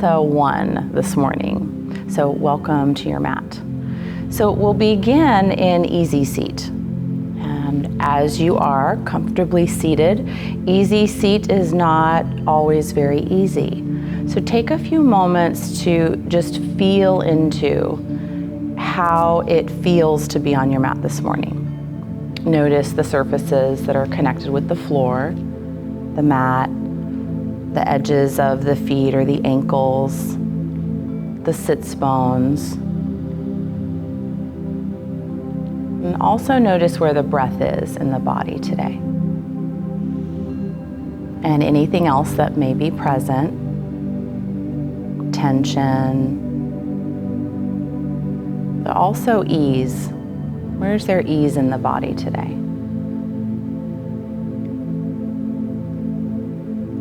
Hatha 1 this morning. So welcome to your mat. So we'll begin in easy seat. And as you are comfortably seated, easy seat is not always very easy. So take a few moments to just feel into how it feels to be on your mat this morning. Notice the surfaces that are connected with the floor, the mat, the edges of the feet or the ankles, the sits bones. And also notice where the breath is in the body today. And anything else that may be present, tension, but also ease. Where's there ease in the body today?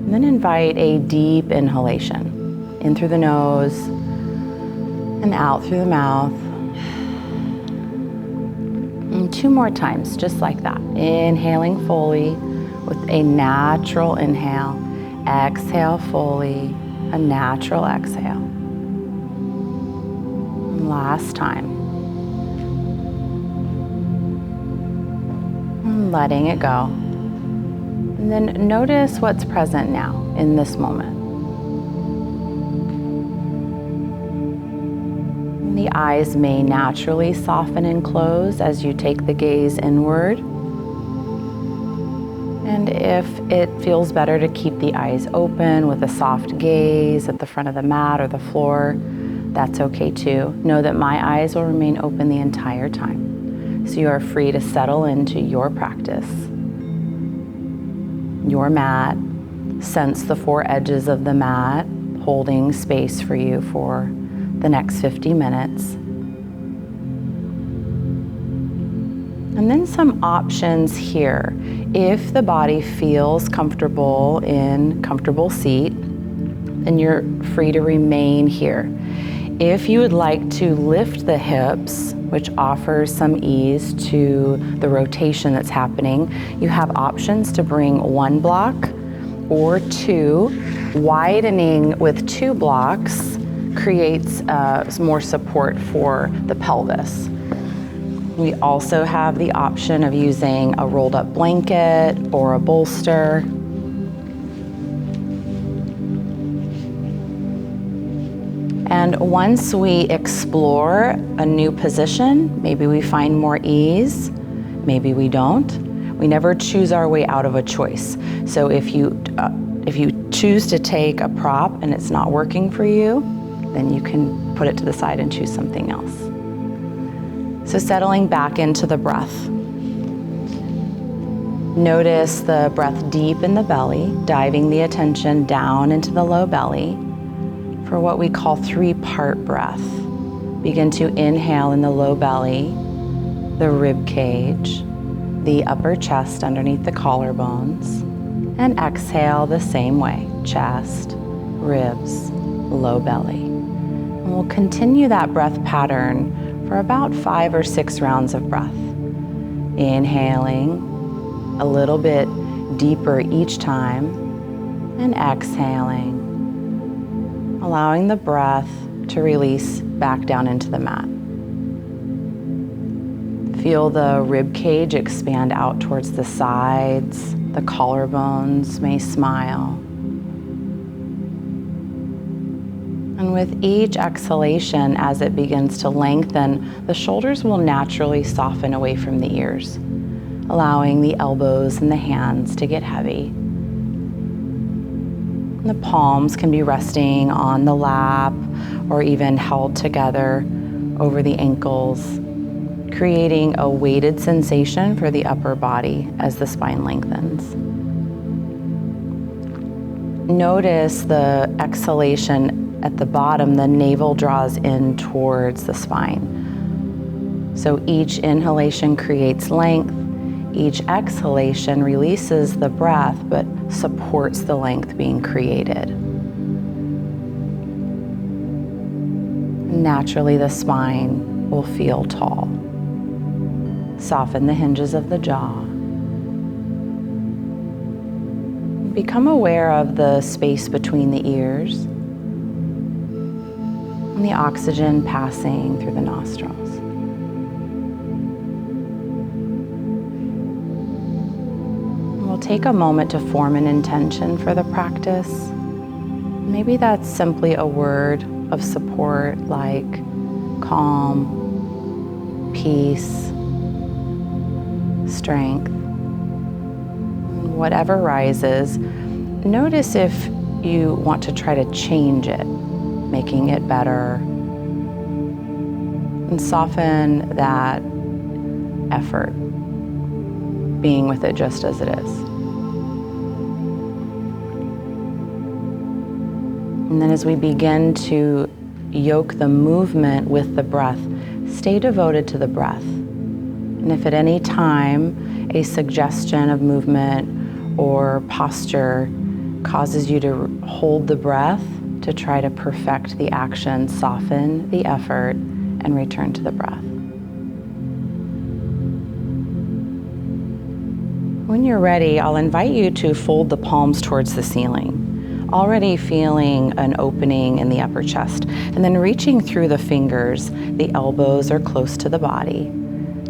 And then invite a deep inhalation, in through the nose and out through the mouth. And 2 more times, just like that. Inhaling fully with a natural inhale. Exhale fully, a natural exhale. And last time. And letting it go. And then notice what's present now in this moment. And the eyes may naturally soften and close as you take the gaze inward. And if it feels better to keep the eyes open with a soft gaze at the front of the mat or the floor, that's okay too. Know that my eyes will remain open the entire time. So you are free to settle into your practice. Your mat, sense the 4 edges of the mat, holding space for you for the next 50 minutes. And then some options here. If the body feels comfortable in comfortable seat, then you're free to remain here. If you would like to lift the hips, which offers some ease to the rotation that's happening, you have options to bring 1 block or 2. Widening with 2 blocks creates more support for the pelvis. We also have the option of using a rolled up blanket or a bolster. And once we explore a new position, maybe we find more ease, maybe we don't. We never choose our way out of a choice. So if you choose to take a prop and it's not working for you, then you can put it to the side and choose something else. So settling back into the breath. Notice the breath deep in the belly, diving the attention down into the low belly. For what we call 3-part breath. Begin to inhale in the low belly, the rib cage, the upper chest underneath the collarbones, and exhale the same way, chest, ribs, low belly. And we'll continue that breath pattern for about 5 or 6 rounds of breath. Inhaling a little bit deeper each time, and exhaling. Allowing the breath to release back down into the mat. Feel the rib cage expand out towards the sides. The collarbones may smile. And with each exhalation, as it begins to lengthen, the shoulders will naturally soften away from the ears, allowing the elbows and the hands to get heavy. The palms can be resting on the lap or even held together over the ankles, creating a weighted sensation for the upper body as the spine lengthens. Notice the exhalation at the bottom, the navel draws in towards the spine. So each inhalation creates length, each exhalation releases the breath but supports the length being created. Naturally, the spine will feel tall. Soften the hinges of the jaw. Become aware of the space between the ears. and the oxygen passing through the nostrils. We'll take a moment to form an intention for the practice. Maybe that's simply a word of support like calm, peace, strength. Whatever rises, notice if you want to try to change it, making it better, and soften that effort, being with it just as it is. And then as we begin to yoke the movement with the breath, stay devoted to the breath. And if at any time a suggestion of movement or posture causes you to hold the breath to try to perfect the action, soften the effort, and return to the breath. When you're ready, I'll invite you to fold the palms towards the ceiling, already feeling an opening in the upper chest, and then reaching through the fingers. The elbows are close to the body.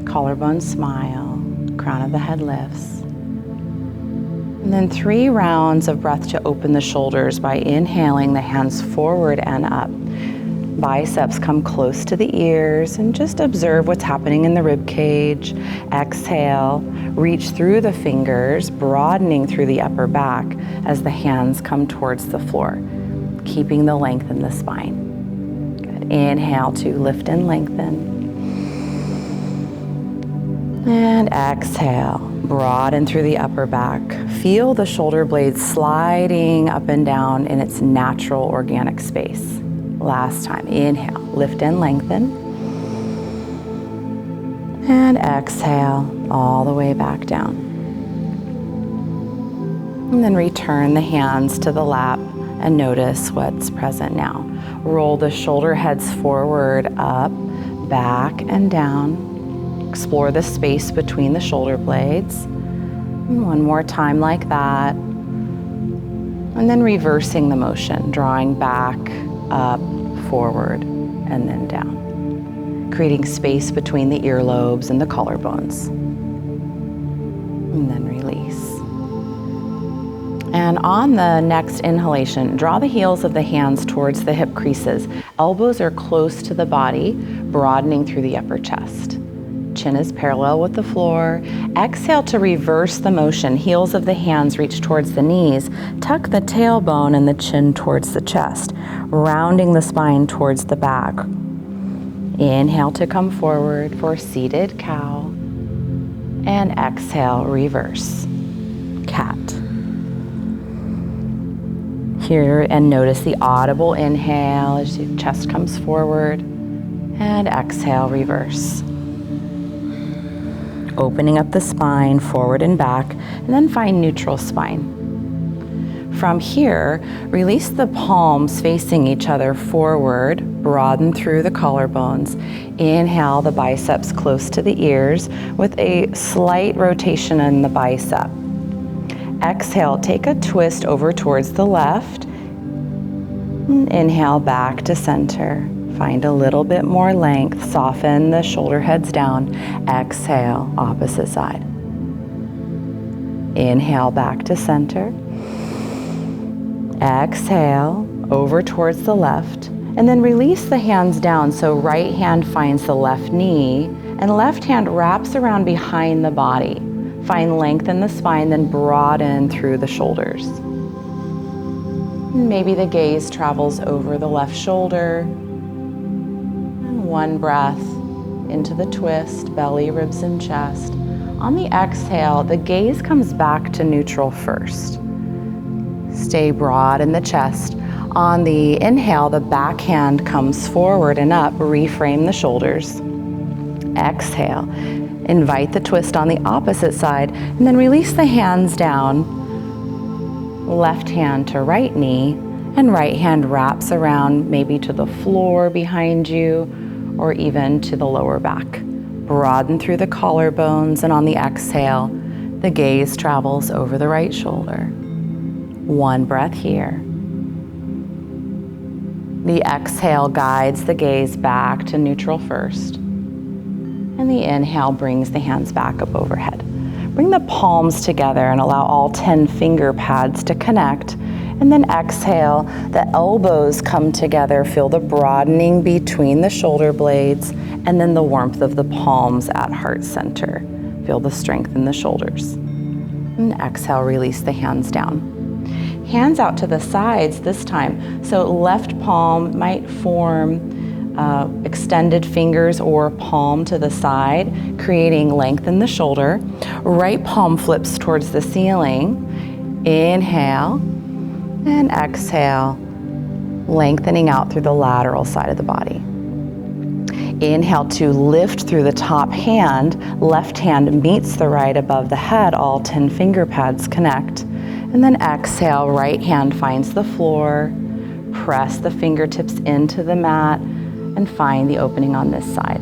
Collarbone smile, crown of the head lifts. And then 3 rounds of breath to open the shoulders by inhaling the hands forward and up. Biceps come close to the ears and just observe what's happening in the rib cage. Exhale, reach through the fingers, broadening through the upper back as the hands come towards the floor, keeping the length in the spine. Good. Inhale to lift and lengthen. And exhale, broaden through the upper back. Feel the shoulder blades sliding up and down in its natural organic space. Last time, inhale, lift and lengthen. And exhale, all the way back down. And then return the hands to the lap and notice what's present now. Roll the shoulder heads forward, up, back, and down. Explore the space between the shoulder blades. And one more time like that. And then reversing the motion, drawing back, up, forward, and then down. Creating space between the earlobes and the collarbones. And then release. And on the next inhalation, draw the heels of the hands towards the hip creases. Elbows are close to the body, broadening through the upper chest. Chin is parallel with the floor. Exhale to reverse the motion. Heels of the hands reach towards the knees. Tuck the tailbone and the chin towards the chest, rounding the spine towards the back. Inhale to come forward for seated cow. And exhale, reverse, cat. Here and notice the audible inhale as your chest comes forward. And exhale, reverse. Opening up the spine forward and back, and then find neutral spine. From here, release the palms facing each other forward, broaden through the collarbones. Inhale, the biceps close to the ears with a slight rotation in the bicep. Exhale, take a twist over towards the left. Inhale, back to center. Find a little bit more length, soften the shoulder heads down. Exhale, opposite side. Inhale, back to center. Exhale, over towards the left. And then release the hands down so right hand finds the left knee and left hand wraps around behind the body. Find length in the spine, then broaden through the shoulders. Maybe the gaze travels over the left shoulder. One breath into the twist, belly, ribs, and chest. On the exhale, the gaze comes back to neutral first. Stay broad in the chest. On the inhale, the back hand comes forward and up. Reframe the shoulders. Exhale. Invite the twist on the opposite side, and then release the hands down. Left hand to right knee, and right hand wraps around maybe to the floor behind you, or even to the lower back. Broaden through the collarbones, and on the exhale, the gaze travels over the right shoulder. One breath here. The exhale guides the gaze back to neutral first. And the inhale brings the hands back up overhead. Bring the palms together and allow all 10 finger pads to connect. And then exhale, the elbows come together. Feel the broadening between the shoulder blades and then the warmth of the palms at heart center. Feel the strength in the shoulders. And exhale, release the hands down. Hands out to the sides this time. So left palm might form extended fingers or palm to the side, creating length in the shoulder. Right palm flips towards the ceiling. Inhale and exhale, lengthening out through the lateral side of the body. Inhale to lift through the top hand. Left hand meets the right above the head. All 10 finger pads connect. And then exhale, right hand finds the floor. Press the fingertips into the mat and find the opening on this side.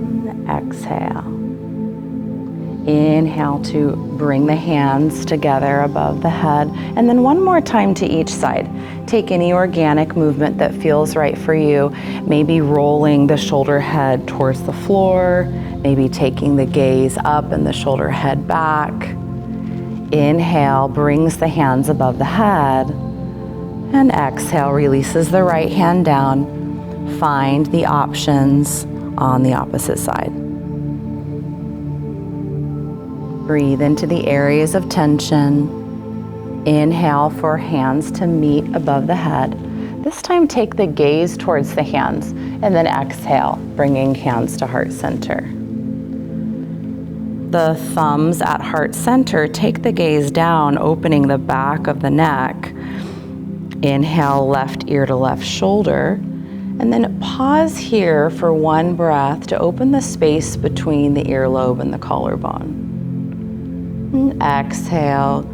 And exhale. Inhale to bring the hands together above the head. And then one more time to each side. Take any organic movement that feels right for you. Maybe rolling the shoulder head towards the floor. Maybe taking the gaze up and the shoulder head back. Inhale brings the hands above the head. And exhale releases the right hand down. Find the options on the opposite side. Breathe into the areas of tension. Inhale for hands to meet above the head. This time take the gaze towards the hands and then exhale, bringing hands to heart center. The thumbs at heart center, take the gaze down, opening the back of the neck. Inhale, left ear to left shoulder. And then pause here for one breath to open the space between the earlobe and the collarbone. And exhale,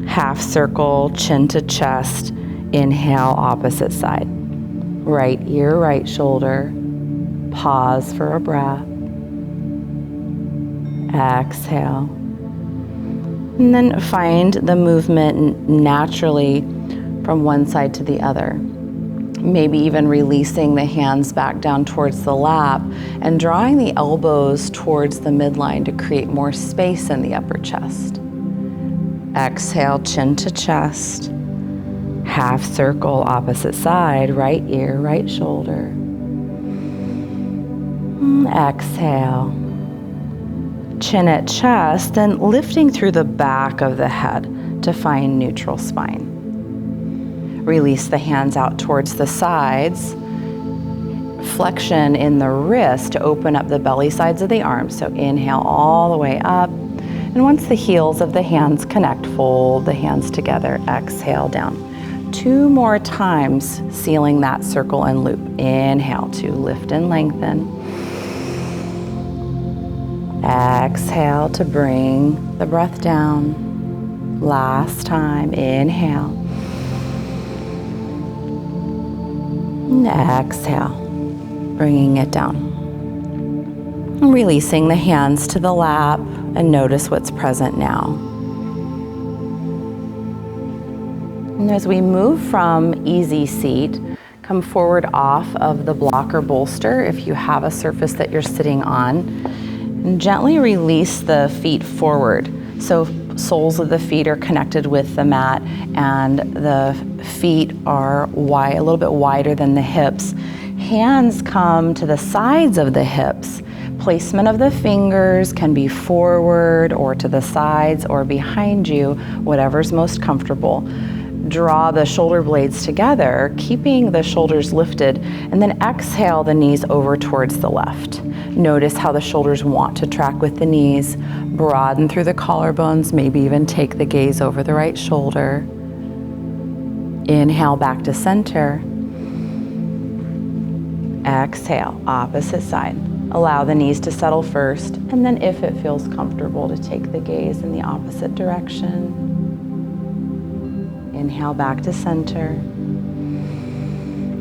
half circle, chin to chest. Inhale, opposite side. Right ear, right shoulder. Pause for a breath. Exhale. And then find the movement naturally from one side to the other. Maybe even releasing the hands back down towards the lap and drawing the elbows towards the midline to create more space in the upper chest. Exhale, chin to chest. Half circle, opposite side, right ear, right shoulder. Exhale. Chin at chest and lifting through the back of the head to find neutral spine. Release the hands out towards the sides. Flexion in the wrist to open up the belly sides of the arms. So inhale all the way up. And once the heels of the hands connect, fold the hands together. Exhale down. 2 more times, sealing that circle and loop. Inhale to lift and lengthen. Exhale to bring the breath down. Last time, inhale. And exhale, bringing it down. And releasing the hands to the lap and notice what's present now. And as we move from easy seat, come forward off of the block or bolster if you have a surface that you're sitting on. And gently release the feet forward. So soles of the feet are connected with the mat and the feet are wide, a little bit wider than the hips. Hands come to the sides of the hips. Placement of the fingers can be forward or to the sides or behind you, whatever's most comfortable. Draw the shoulder blades together, keeping the shoulders lifted, and then exhale the knees over towards the left. Notice how the shoulders want to track with the knees. Broaden through the collarbones, maybe even take the gaze over the right shoulder. Inhale back to center. Exhale, opposite side. Allow the knees to settle first, and then if it feels comfortable to take the gaze in the opposite direction. Inhale back to center.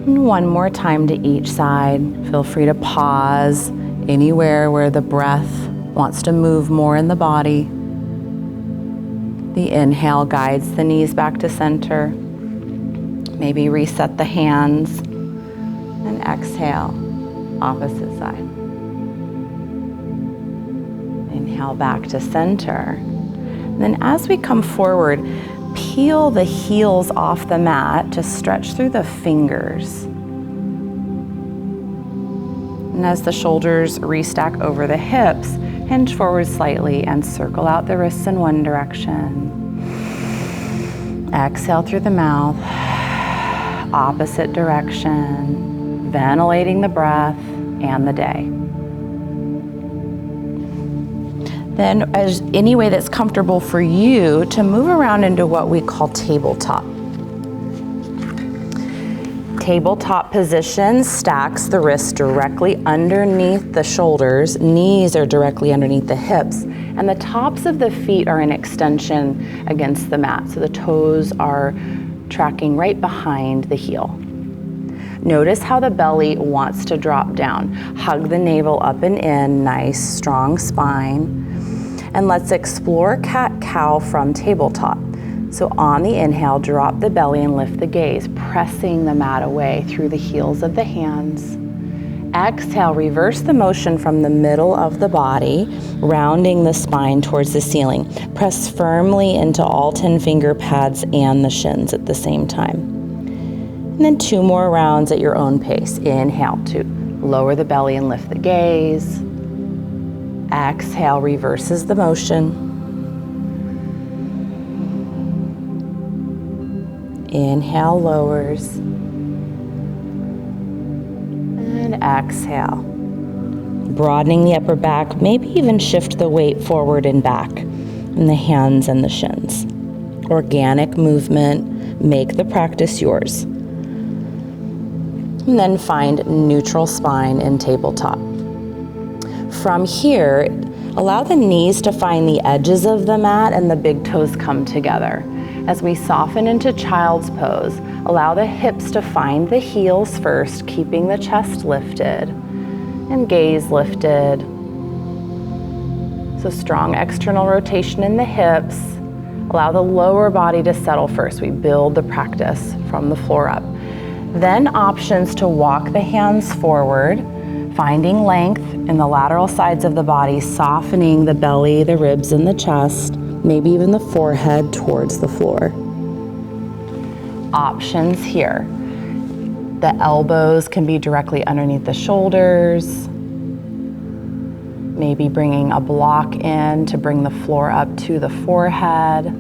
And one more time to each side. Feel free to pause anywhere where the breath wants to move more in the body. The inhale guides the knees back to center. Maybe reset the hands and exhale, opposite side. Inhale back to center. And then as we come forward, peel the heels off the mat, just stretch through the fingers. And as the shoulders restack over the hips, hinge forward slightly and circle out the wrists in one direction. Exhale through the mouth, opposite direction, ventilating the breath and the day. Then, as any way that's comfortable for you, to move around into what we call tabletop. Tabletop position stacks the wrists directly underneath the shoulders, knees are directly underneath the hips, and the tops of the feet are in extension against the mat, so the toes are tracking right behind the heel. Notice how the belly wants to drop down. Hug the navel up and in, nice strong spine. And let's explore cat-cow from tabletop. So on the inhale, drop the belly and lift the gaze, pressing the mat away through the heels of the hands. Exhale, reverse the motion from the middle of the body, rounding the spine towards the ceiling. Press firmly into all 10 finger pads and the shins at the same time. And then 2 more rounds at your own pace. Inhale to lower the belly and lift the gaze. Exhale, reverses the motion. Inhale, lowers. And exhale. Broadening the upper back, maybe even shift the weight forward and back in the hands and the shins. Organic movement, make the practice yours. And then find neutral spine in tabletop. From here, allow the knees to find the edges of the mat and the big toes come together. As we soften into child's pose, allow the hips to find the heels first, keeping the chest lifted and gaze lifted. So strong external rotation in the hips. Allow the lower body to settle first. We build the practice from the floor up. Then options to walk the hands forward, finding length in the lateral sides of the body, softening the belly, the ribs, and the chest, maybe even the forehead towards the floor. Options here. The elbows can be directly underneath the shoulders, maybe bringing a block in to bring the floor up to the forehead.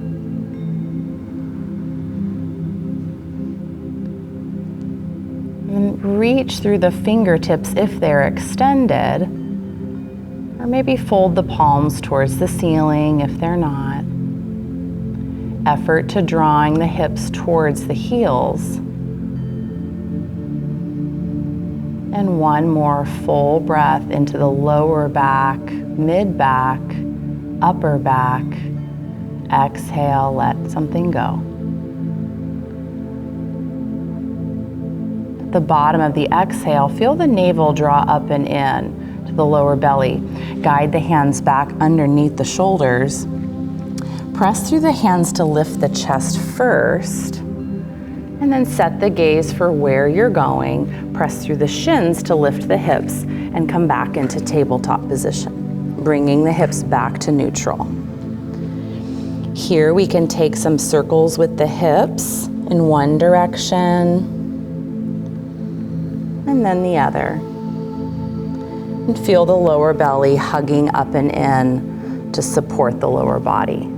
And reach through the fingertips if they're extended, or maybe fold the palms towards the ceiling if they're not. Effort to drawing the hips towards the heels. And one more full breath into the lower back, mid back, upper back. Exhale, let something go. At the bottom of the exhale, feel the navel draw up and in to the lower belly. Guide the hands back underneath the shoulders. Press through the hands to lift the chest first, and then set the gaze for where you're going. Press through the shins to lift the hips and come back into tabletop position, bringing the hips back to neutral. Here we can take some circles with the hips in one direction and then the other. And feel the lower belly hugging up and in to support the lower body.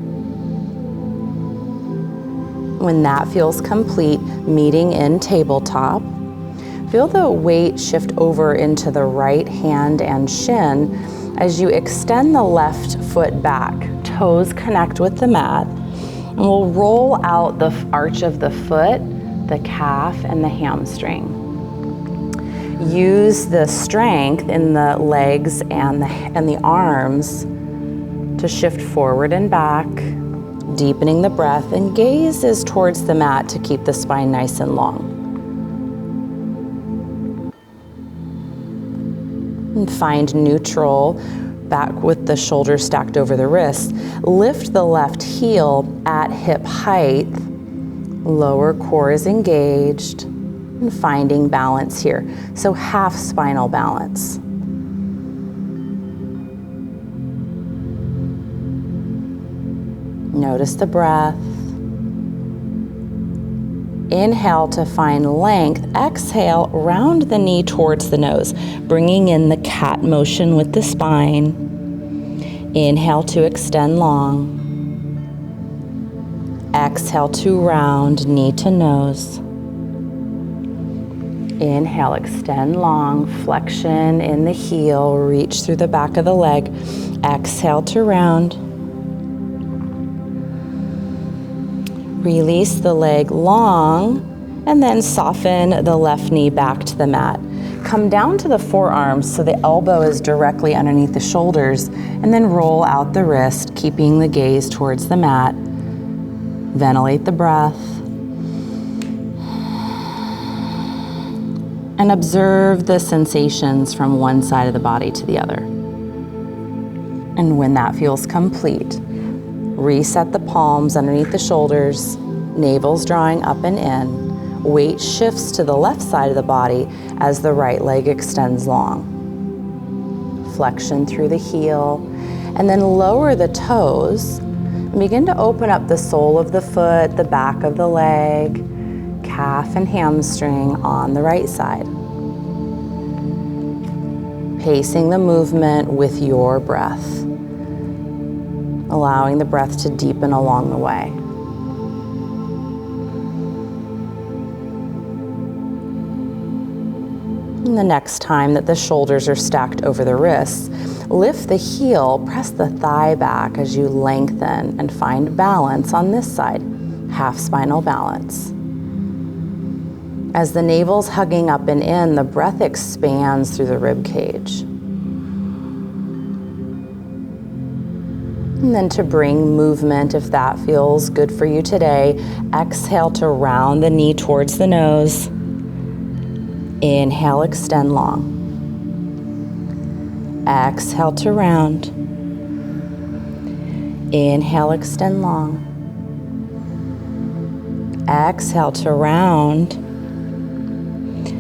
When that feels complete, meeting in tabletop, feel the weight shift over into the right hand and shin as you extend the left foot back. Toes connect with the mat, and we'll roll out the arch of the foot, the calf, and the hamstring. Use the strength in the legs and the arms to shift forward and back, deepening the breath, and gaze is towards the mat to keep the spine nice and long. And find neutral, back with the shoulders stacked over the wrists. Lift the left heel at hip height, Lower core is engaged and finding balance here. So half spinal balance. Notice the breath. Inhale to find length. Exhale, round the knee towards the nose, bringing in the cat motion with the spine. Inhale to extend long. Exhale to round, knee to nose. Inhale, extend long, flexion in the heel, reach through the back of the leg. Exhale to round. Release the leg long, and then soften the left knee back to the mat. Come down to the forearms so the elbow is directly underneath the shoulders, and then roll out the wrist, keeping the gaze towards the mat. Ventilate the breath. And observe the sensations from one side of the body to the other. And when that feels complete, reset the palms underneath the shoulders, navel's drawing up and in. Weight shifts to the left side of the body as the right leg extends long. Flexion through the heel, and then lower the toes. And begin to open up the sole of the foot, the back of the leg, calf and hamstring on the right side. Pacing the movement with your breath, allowing the breath to deepen along the way. And the next time that the shoulders are stacked over the wrists, lift the heel, press the thigh back as you lengthen and find balance on this side, half spinal balance. As the navel's hugging up and in, the breath expands through the rib cage. And then to bring movement, if that feels good for you today, exhale to round the knee towards the nose. Inhale, extend long. Exhale to round. Inhale, extend long. Exhale to round.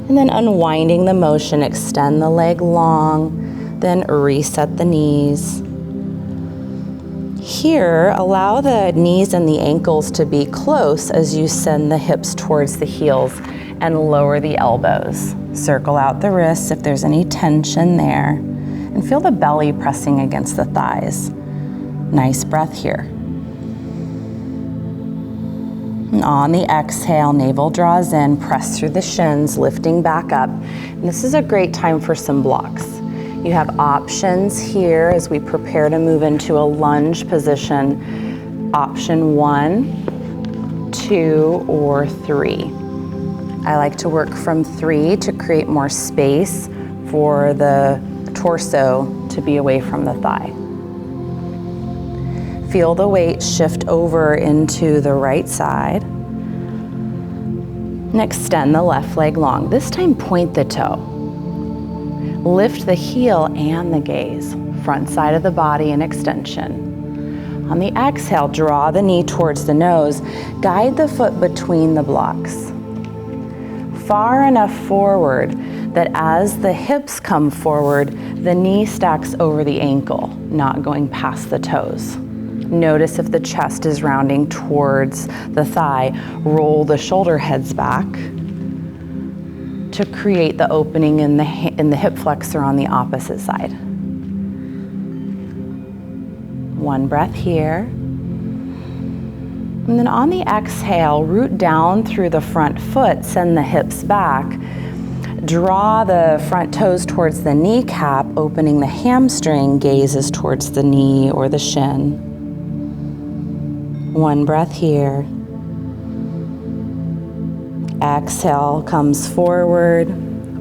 And then unwinding the motion, extend the leg long, then reset the knees. Here, allow the knees and the ankles to be close as you send the hips towards the heels and lower the elbows. Circle out the wrists if there's any tension there, and feel the belly pressing against the thighs. Nice breath here. And on the exhale, navel draws in, press through the shins, lifting back up. And this is a great time for some blocks. You have options here as we prepare to move into a lunge position. Option 1, 2, or 3. I like to work from 3 to create more space for the torso to be away from the thigh. Feel the weight shift over into the right side. And extend the left leg long. This time point the toe. Lift the heel and the gaze. Front side of the body in extension. On the exhale, draw the knee towards the nose. Guide the foot between the blocks. Far enough forward that as the hips come forward, the knee stacks over the ankle, not going past the toes. Notice if the chest is rounding towards the thigh. Roll the shoulder heads back to create the opening in the hip flexor on the opposite side. One breath here. And then on the exhale, root down through the front foot, send the hips back. Draw the front toes towards the kneecap, opening the hamstring, gazes towards the knee or the shin. One breath here. Exhale comes forward,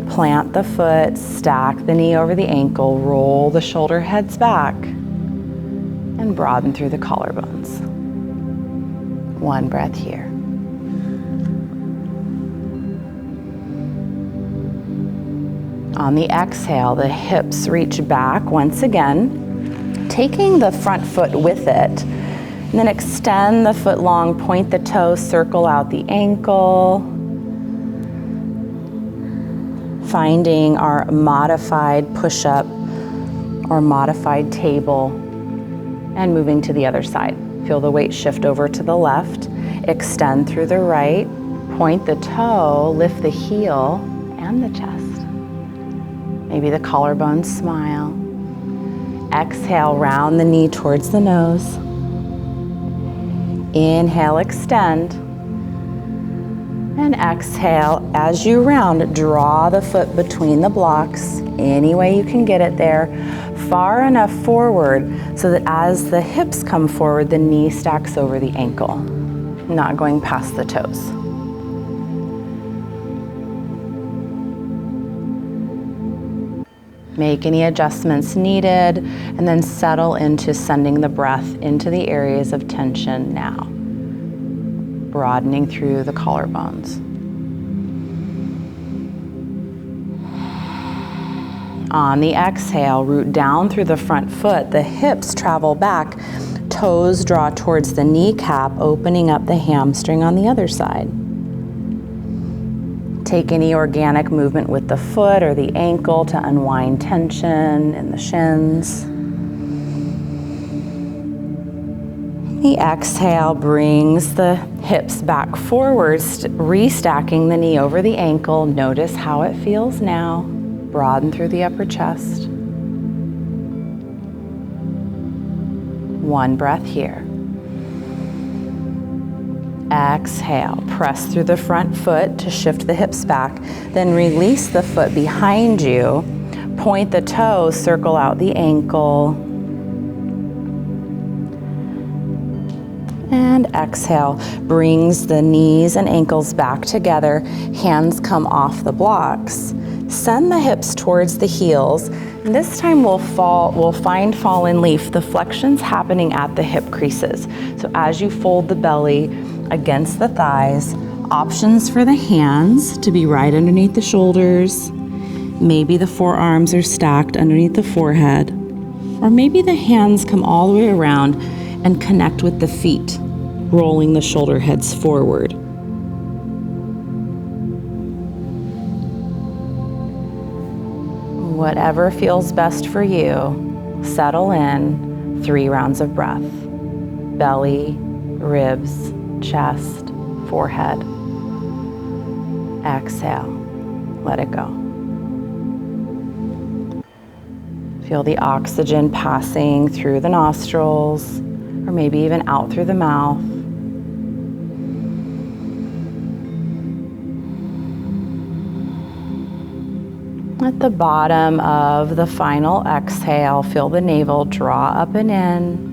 plant the foot, stack the knee over the ankle, roll the shoulder heads back, and broaden through the collarbones. One breath here. On the exhale, the hips reach back once again, taking the front foot with it. And then extend the foot long, point the toe, circle out the ankle. Finding our modified push-up or modified table and moving to the other side. Feel the weight shift over to the left, extend through the right, point the toe, lift the heel and the chest. Maybe the collarbone, smile. Exhale, round the knee towards the nose. Inhale, extend. And exhale, as you round, draw the foot between the blocks, any way you can get it there, far enough forward so that as the hips come forward, the knee stacks over the ankle, not going past the toes. Make any adjustments needed, and then settle into sending the breath into the areas of tension now, broadening through the collarbones. On the exhale, root down through the front foot, the hips travel back, toes draw towards the kneecap, opening up the hamstring on the other side. Take any organic movement with the foot or the ankle to unwind tension in the shins. The exhale brings the hips back forward, restacking the knee over the ankle. Notice how it feels now. Broaden through the upper chest. One breath here. Exhale, press through the front foot to shift the hips back, then release the foot behind you. Point the toe, circle out the ankle. And exhale, brings the knees and ankles back together. Hands come off the blocks. Send the hips towards the heels. And this time we'll find fallen leaf. The flexion's happening at the hip creases. So as you fold the belly against the thighs, options for the hands to be right underneath the shoulders. Maybe the forearms are stacked underneath the forehead. Or maybe the hands come all the way around and connect with the feet, rolling the shoulder heads forward. Whatever feels best for you, settle in. 3 rounds of breath. Belly, ribs, chest, forehead. Exhale, let it go. Feel the oxygen passing through the nostrils, or maybe even out through the mouth. At the bottom of the final exhale, feel the navel draw up and in.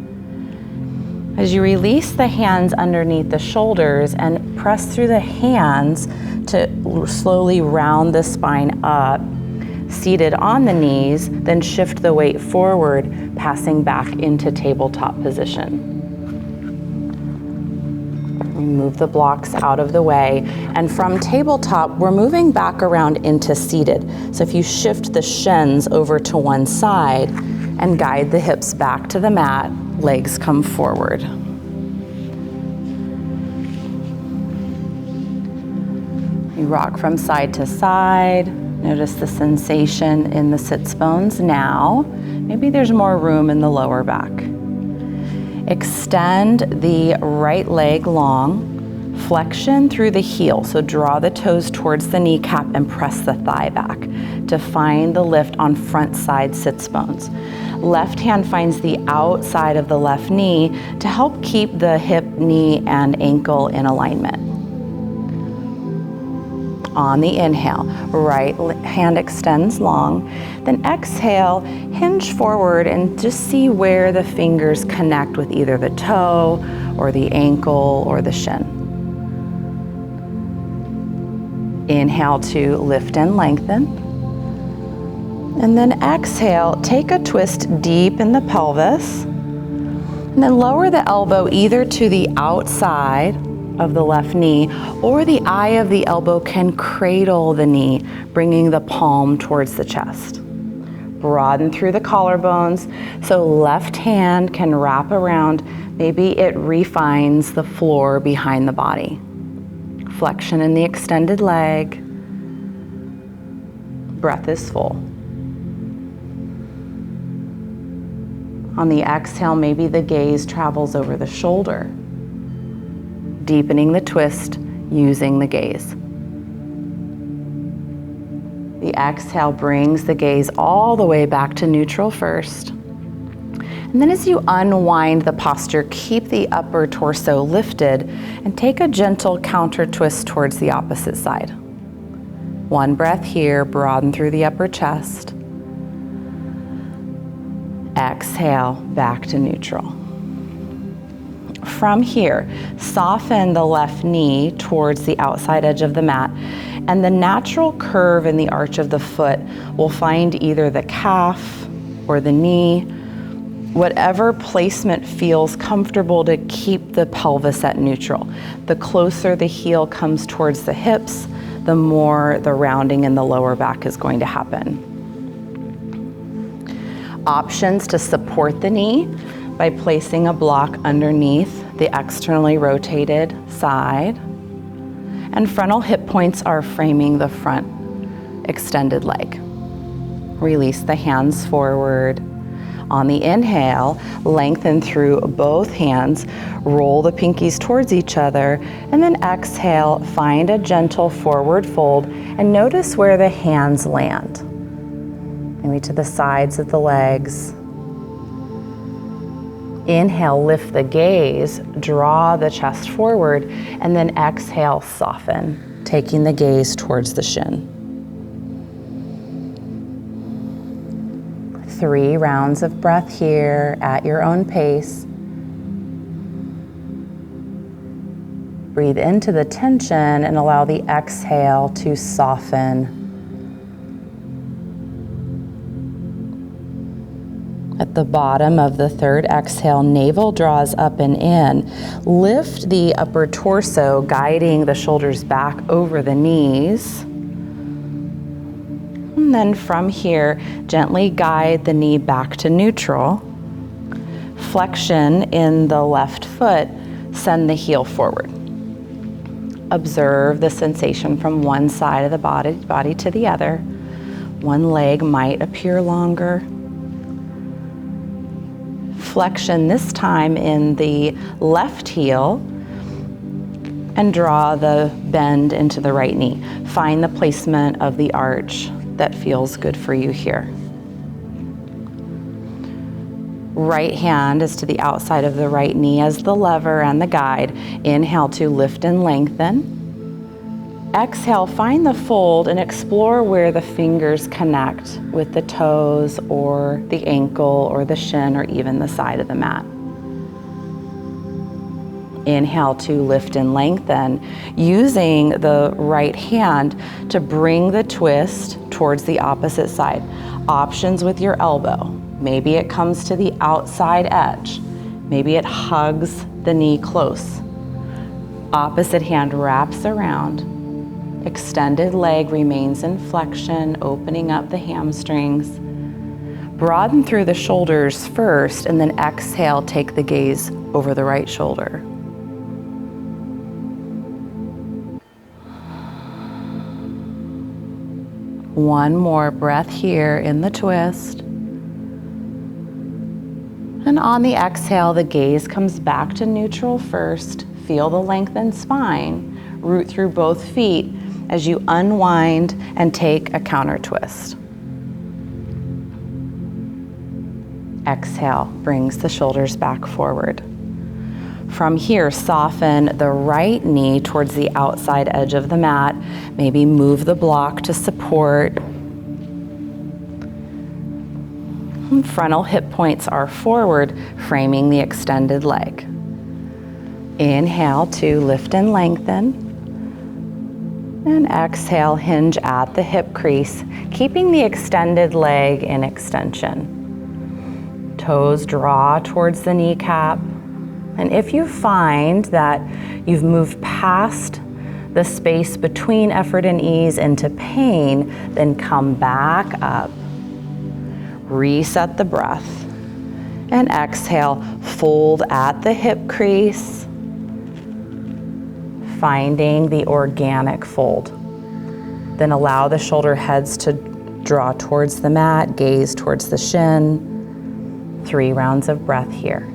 As you release the hands underneath the shoulders and press through the hands to slowly round the spine up, seated on the knees, then shift the weight forward, passing back into tabletop position. Move the blocks out of the way. And from tabletop, we're moving back around into seated. So if you shift the shins over to one side and guide the hips back to the mat, legs come forward. You rock from side to side. Notice the sensation in the sits bones now. Maybe there's more room in the lower back. Extend the right leg long, flexion through the heel. So draw the toes towards the kneecap and press the thigh back to find the lift on front side sits bones. Left hand finds the outside of the left knee to help keep the hip, knee, and ankle in alignment. On the inhale, right hand extends long. Then exhale, hinge forward and just see where the fingers connect with either the toe or the ankle or the shin. Inhale to lift and lengthen. And then exhale, take a twist deep in the pelvis. And then lower the elbow either to the outside of the left knee, or the eye of the elbow can cradle the knee, bringing the palm towards the chest. Broaden through the collarbones, so left hand can wrap around. Maybe it refines the floor behind the body. Flexion in the extended leg. Breath is full. On the exhale, maybe the gaze travels over the shoulder, deepening the twist using the gaze. The exhale brings the gaze all the way back to neutral first. And then as you unwind the posture, keep the upper torso lifted and take a gentle counter twist towards the opposite side. One breath here, broaden through the upper chest. Exhale, back to neutral. From here, soften the left knee towards the outside edge of the mat, and the natural curve in the arch of the foot will find either the calf or the knee, whatever placement feels comfortable to keep the pelvis at neutral. The closer the heel comes towards the hips, the more the rounding in the lower back is going to happen. Options to support the knee by placing a block underneath the externally rotated side. And frontal hip points are framing the front extended leg. Release the hands forward. On the inhale, lengthen through both hands, roll the pinkies towards each other, and then exhale, find a gentle forward fold, and notice where the hands land. Maybe to the sides of the legs. Inhale, lift the gaze, draw the chest forward, and then exhale, soften, taking the gaze towards the shin. 3 rounds of breath here at your own pace. Breathe into the tension and allow the exhale to soften. At the bottom of the third exhale, navel draws up and in. Lift the upper torso, guiding the shoulders back over the knees. And then from here, gently guide the knee back to neutral. Flexion in the left foot, send the heel forward. Observe the sensation from one side of the body to the other. One leg might appear longer. Flexion this time in the left heel and draw the bend into the right knee. Find the placement of the arch that feels good for you here. Right hand is to the outside of the right knee as the lever and the guide. Inhale to lift and lengthen. Exhale, find the fold and explore where the fingers connect with the toes or the ankle or the shin or even the side of the mat. Inhale to lift and lengthen, using the right hand to bring the twist towards the opposite side. Options with your elbow. Maybe it comes to the outside edge. Maybe it hugs the knee close. Opposite hand wraps around. Extended leg remains in flexion, opening up the hamstrings. Broaden through the shoulders first, and then exhale, take the gaze over the right shoulder. One more breath here in the twist. And on the exhale, the gaze comes back to neutral first. Feel the lengthened spine. Root through both feet as you unwind and take a counter twist. Exhale, brings the shoulders back forward. From here, soften the right knee towards the outside edge of the mat. Maybe move the block to support. Frontal hip points are forward, framing the extended leg. Inhale to lift and lengthen. And exhale, hinge at the hip crease, keeping the extended leg in extension. Toes draw towards the kneecap. And if you find that you've moved past the space between effort and ease into pain, then come back up. Reset the breath. And exhale, fold at the hip crease, finding the organic fold. Then allow the shoulder heads to draw towards the mat, gaze towards the shin. 3 rounds of breath here.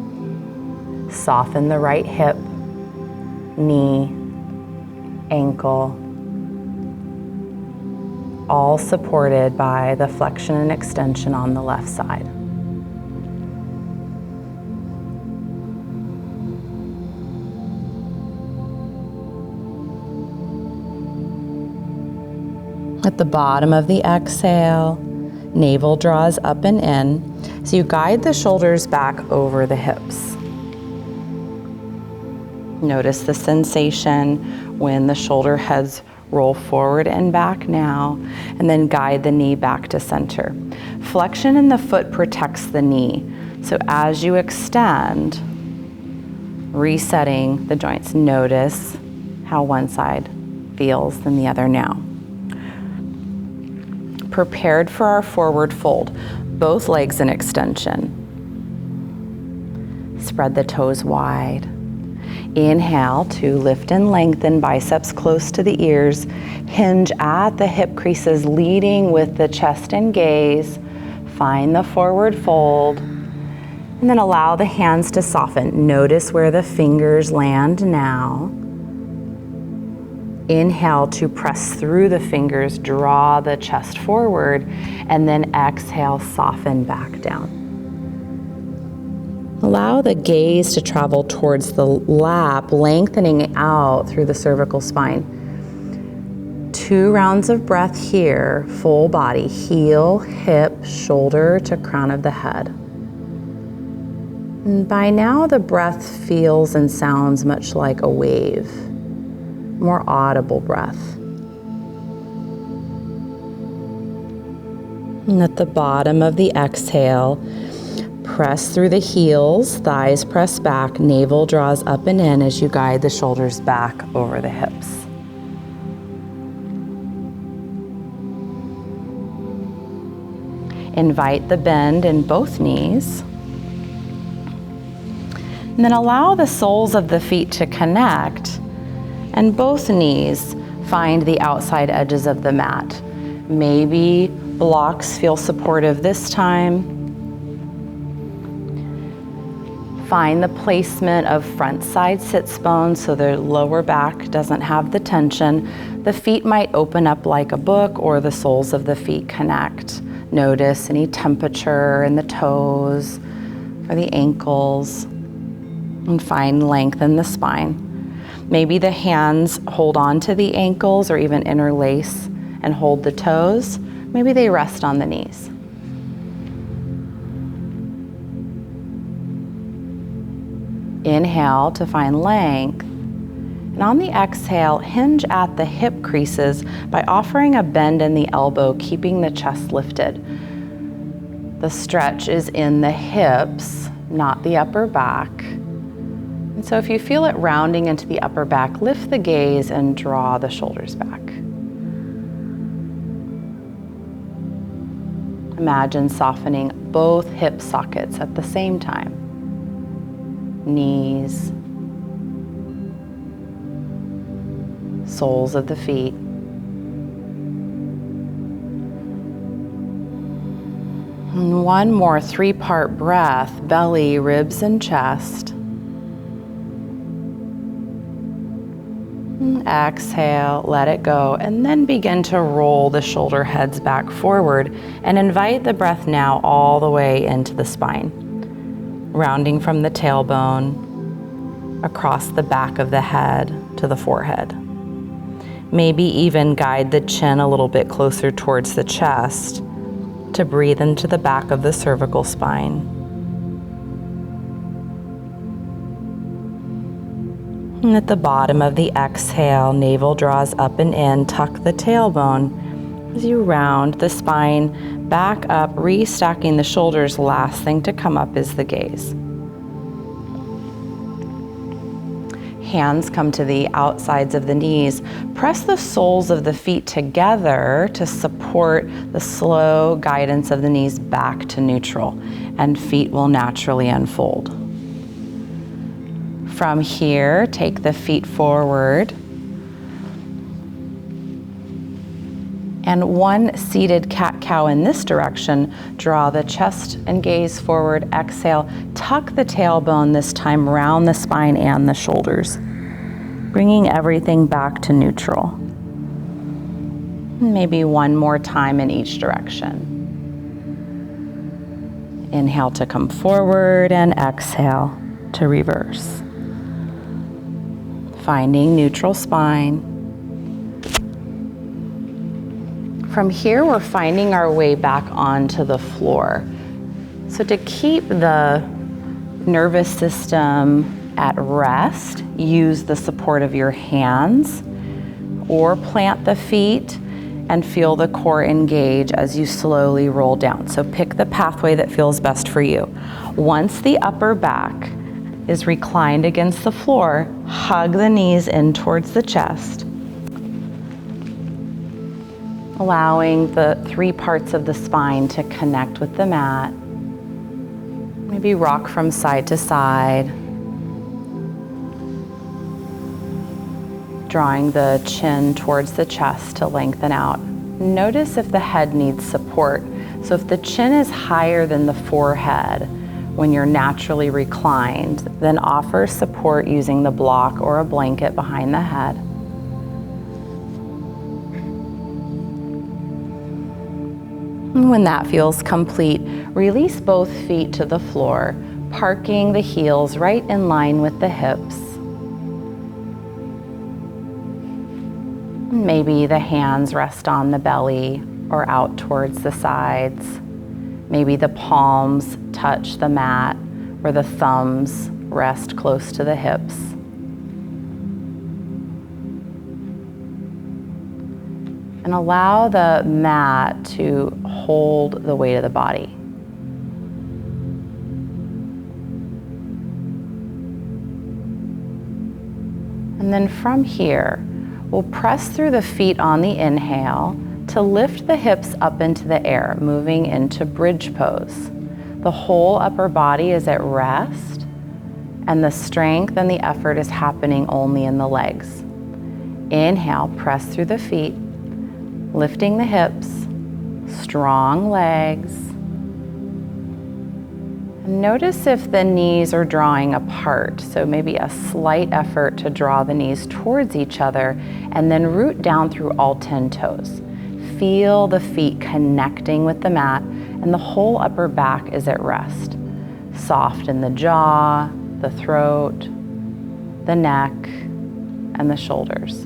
Soften the right hip, knee, ankle, all supported by the flexion and extension on the left side. At the bottom of the exhale, navel draws up and in, so you guide the shoulders back over the hips. Notice the sensation when the shoulder heads roll forward and back now, and then guide the knee back to center. Flexion in the foot protects the knee, so as you extend, resetting the joints. Notice how one side feels than the other now. Prepared for our forward fold, both legs in extension. Spread the toes wide. Inhale to lift and lengthen, biceps close to the ears. Hinge at the hip creases, leading with the chest and gaze. Find the forward fold. And then allow the hands to soften. Notice where the fingers land now. Inhale to press through the fingers, draw the chest forward, and then exhale, soften back down. Allow the gaze to travel towards the lap, lengthening out through the cervical spine. 2 rounds of breath here, full body, heel, hip, shoulder to crown of the head. And by now the breath feels and sounds much like a wave. More audible breath. And at the bottom of the exhale, press through the heels, thighs press back, navel draws up and in as you guide the shoulders back over the hips. Invite the bend in both knees. And then allow the soles of the feet to connect, and both knees find the outside edges of the mat. Maybe blocks feel supportive this time. Find the placement of front side sits bones so the lower back doesn't have the tension. The feet might open up like a book, or the soles of the feet connect. Notice any temperature in the toes or the ankles, and find length in the spine. Maybe the hands hold on to the ankles or even interlace and hold the toes. Maybe they rest on the knees. Inhale to find length. And on the exhale, hinge at the hip creases by offering a bend in the elbow, keeping the chest lifted. The stretch is in the hips, not the upper back. And so if you feel it rounding into the upper back, lift the gaze and draw the shoulders back. Imagine softening both hip sockets at the same time. Knees, soles of the feet. And one more 3-part breath, belly, ribs, and chest. Exhale, let it go, and then begin to roll the shoulder heads back forward and invite the breath now all the way into the spine, rounding from the tailbone across the back of the head to the forehead. Maybe even guide the chin a little bit closer towards the chest to breathe into the back of the cervical spine. And at the bottom of the exhale, navel draws up and in, tuck the tailbone as you round the spine back up, restacking the shoulders. Last thing to come up is the gaze. Hands come to the outsides of the knees. Press the soles of the feet together to support the slow guidance of the knees back to neutral, and feet will naturally unfold. From here, take the feet forward. And one seated cat-cow in this direction. Draw the chest and gaze forward. Exhale, tuck the tailbone this time around the spine and the shoulders, bringing everything back to neutral. Maybe one more time in each direction. Inhale to come forward and exhale to reverse. Finding neutral spine. From here, we're finding our way back onto the floor. So to keep the nervous system at rest, use the support of your hands or plant the feet and feel the core engage as you slowly roll down. So pick the pathway that feels best for you. Once the upper back is reclined against the floor, hug the knees in towards the chest, allowing the three parts of the spine to connect with the mat. Maybe rock from side to side, drawing the chin towards the chest to lengthen out. Notice if the head needs support. So if the chin is higher than the forehead when you're naturally reclined, then offer support using the block or a blanket behind the head. When that feels complete, release both feet to the floor, parking the heels right in line with the hips. Maybe the hands rest on the belly or out towards the sides. Maybe the palms touch the mat or the thumbs rest close to the hips. And allow the mat to hold the weight of the body. And then from here, we'll press through the feet on the inhale to lift the hips up into the air, moving into bridge pose. The whole upper body is at rest, and the strength and the effort is happening only in the legs. Inhale, press through the feet, lifting the hips, strong legs. Notice if the knees are drawing apart, so maybe a slight effort to draw the knees towards each other, and then root down through all 10 toes. Feel the feet connecting with the mat, and the whole upper back is at rest. Soften the jaw, the throat, the neck, and the shoulders.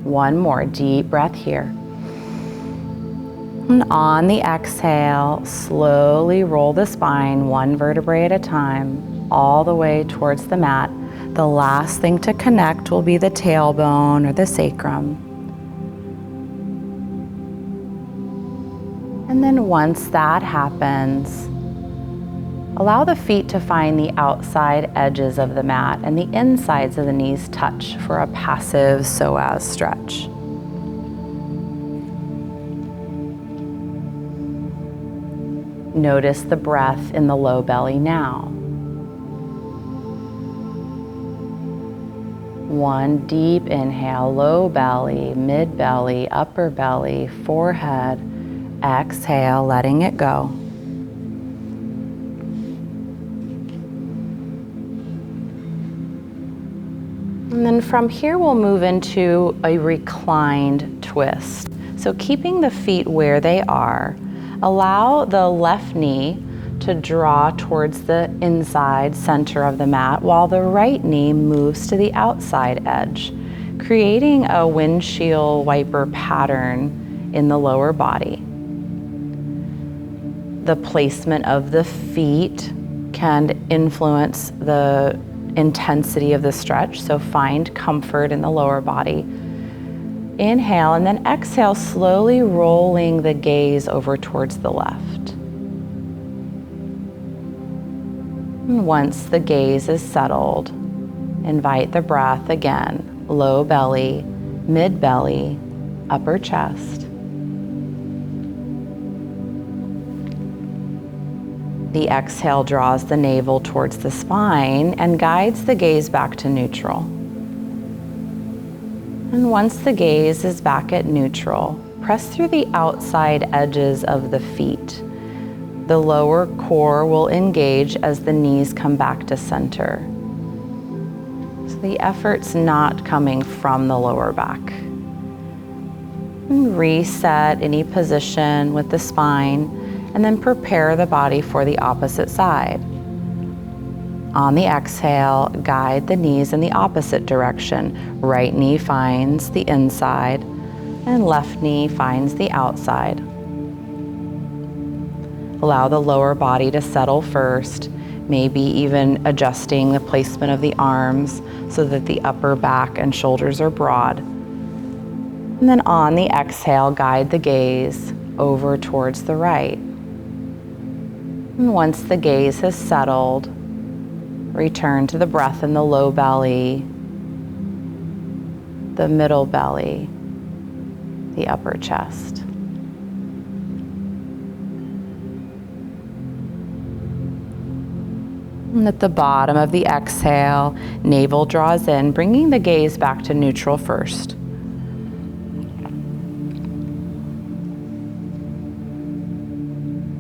One more deep breath here. And on the exhale, slowly roll the spine one vertebrae at a time, all the way towards the mat. The last thing to connect will be the tailbone or the sacrum. And then once that happens, allow the feet to find the outside edges of the mat and the insides of the knees touch for a passive psoas stretch. Notice the breath in the low belly now. One deep inhale, low belly, mid belly, upper belly, forehead. Exhale, letting it go. And then from here, we'll move into a reclined twist. So keeping the feet where they are, allow the left knee to draw towards the inside center of the mat while the right knee moves to the outside edge, creating a windshield wiper pattern in the lower body. The placement of the feet can influence the intensity of the stretch, so find comfort in the lower body. Inhale and then exhale, slowly rolling the gaze over towards the left. And once the gaze is settled, Invite the breath again, low belly, mid belly, upper chest. The exhale draws the navel towards the spine and guides the gaze back to neutral. And once the gaze is back at neutral, press through the outside edges of the feet. The lower core will engage as the knees come back to center. So the effort's not coming from the lower back. And reset any position with the spine, and then prepare the body for the opposite side. On the exhale, guide the knees in the opposite direction. Right knee finds the inside, and left knee finds the outside. Allow the lower body to settle first, maybe even adjusting the placement of the arms so that the upper back and shoulders are broad. And then on the exhale, guide the gaze over towards the right. And once the gaze has settled, return to the breath in the low belly, the middle belly, the upper chest. And at the bottom of the exhale, navel draws in, bringing the gaze back to neutral first.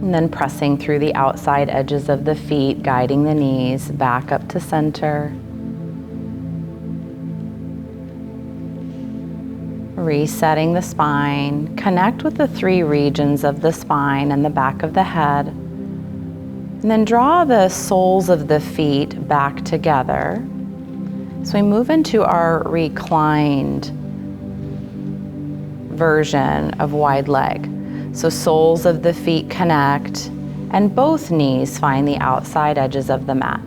And then pressing through the outside edges of the feet, guiding the knees back up to center. Resetting the spine. Connect with the three regions of the spine and the back of the head. And then draw the soles of the feet back together. So we move into our reclined version of wide leg. So soles of the feet connect and both knees find the outside edges of the mat.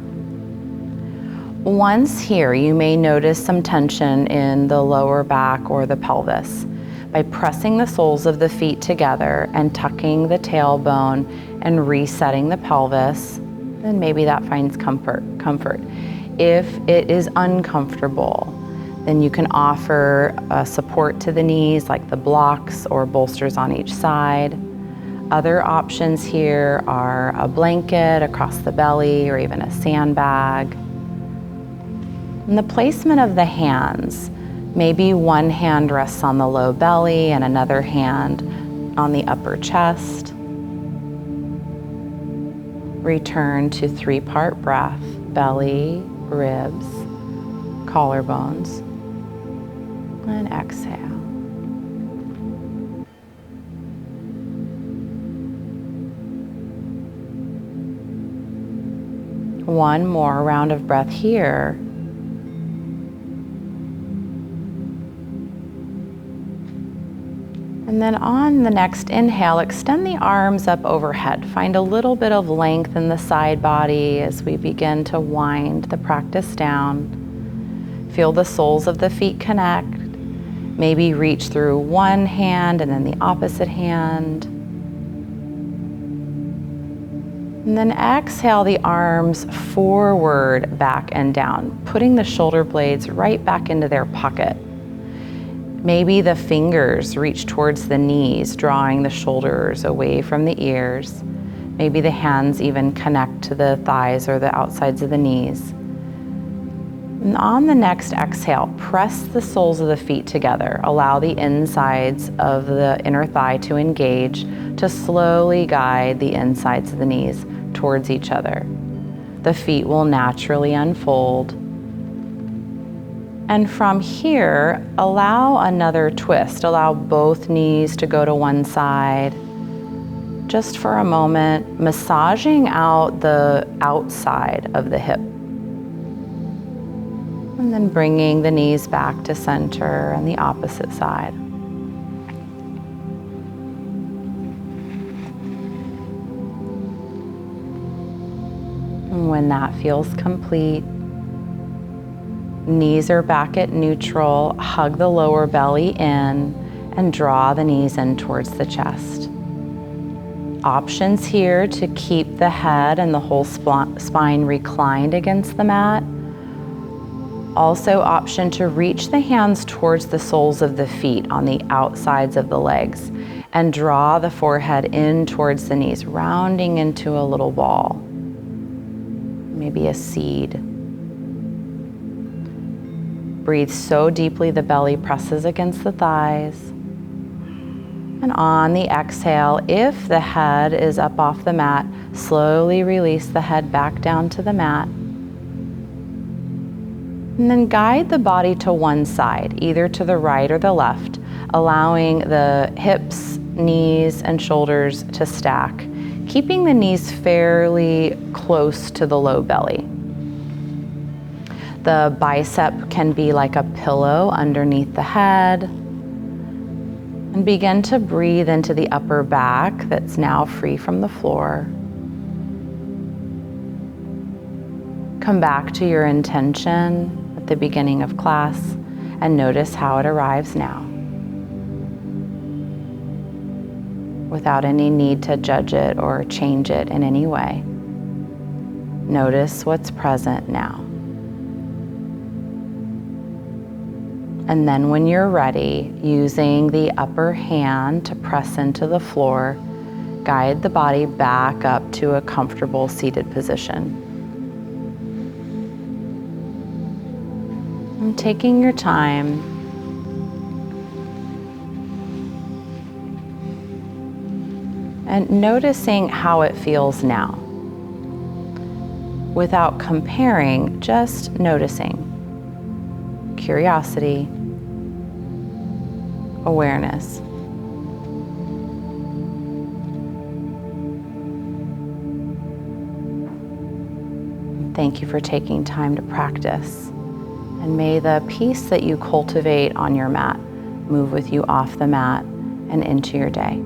Once here, you may notice some tension in the lower back or the pelvis. By pressing the soles of the feet together and tucking the tailbone and resetting the pelvis, then maybe that finds comfort. If it is uncomfortable, then you can offer support to the knees like the blocks or bolsters on each side. Other options here are a blanket across the belly or even a sandbag. And the placement of the hands, maybe one hand rests on the low belly and another hand on the upper chest. Return to three-part breath, belly, ribs, collarbones, and exhale. One more round of breath here. And then on the next inhale, extend the arms up overhead. Find a little bit of length in the side body as we begin to wind the practice down. Feel the soles of the feet connect. Maybe reach through one hand and then the opposite hand. And then exhale the arms forward, back and down, putting the shoulder blades right back into their pocket. Maybe the fingers reach towards the knees, drawing the shoulders away from the ears. Maybe the hands even connect to the thighs or the outsides of the knees. And on the next exhale, press the soles of the feet together. Allow the insides of the inner thigh to engage, to slowly guide the insides of the knees towards each other. The feet will naturally unfold. And from here, allow another twist. Allow both knees to go to one side. Just for a moment, massaging out the outside of the hip. And then bringing the knees back to center and the opposite side. And when that feels complete, knees are back at neutral, hug the lower belly in, and draw the knees in towards the chest. Options here to keep the head and the whole spine reclined against the mat, Also, option to reach the hands towards the soles of the feet on the outsides of the legs and draw the forehead in towards the knees, rounding into a little ball, maybe a seed. Breathe so deeply the belly presses against the thighs. And on the exhale, if the head is up off the mat, slowly release the head back down to the mat. And then guide the body to one side, either to the right or the left, allowing the hips, knees, and shoulders to stack, keeping the knees fairly close to the low belly. The bicep can be like a pillow underneath the head. And begin to breathe into the upper back that's now free from the floor. Come back to your intention at the beginning of class and notice how it arrives now, without any need to judge it or change it in any way. Notice what's present now. And then when you're ready, using the upper hand to press into the floor, guide the body back up to a comfortable seated position. And taking your time, and noticing how it feels now. Without comparing, just noticing. Curiosity, awareness. Thank you for taking time to practice. And may the peace that you cultivate on your mat move with you off the mat and into your day.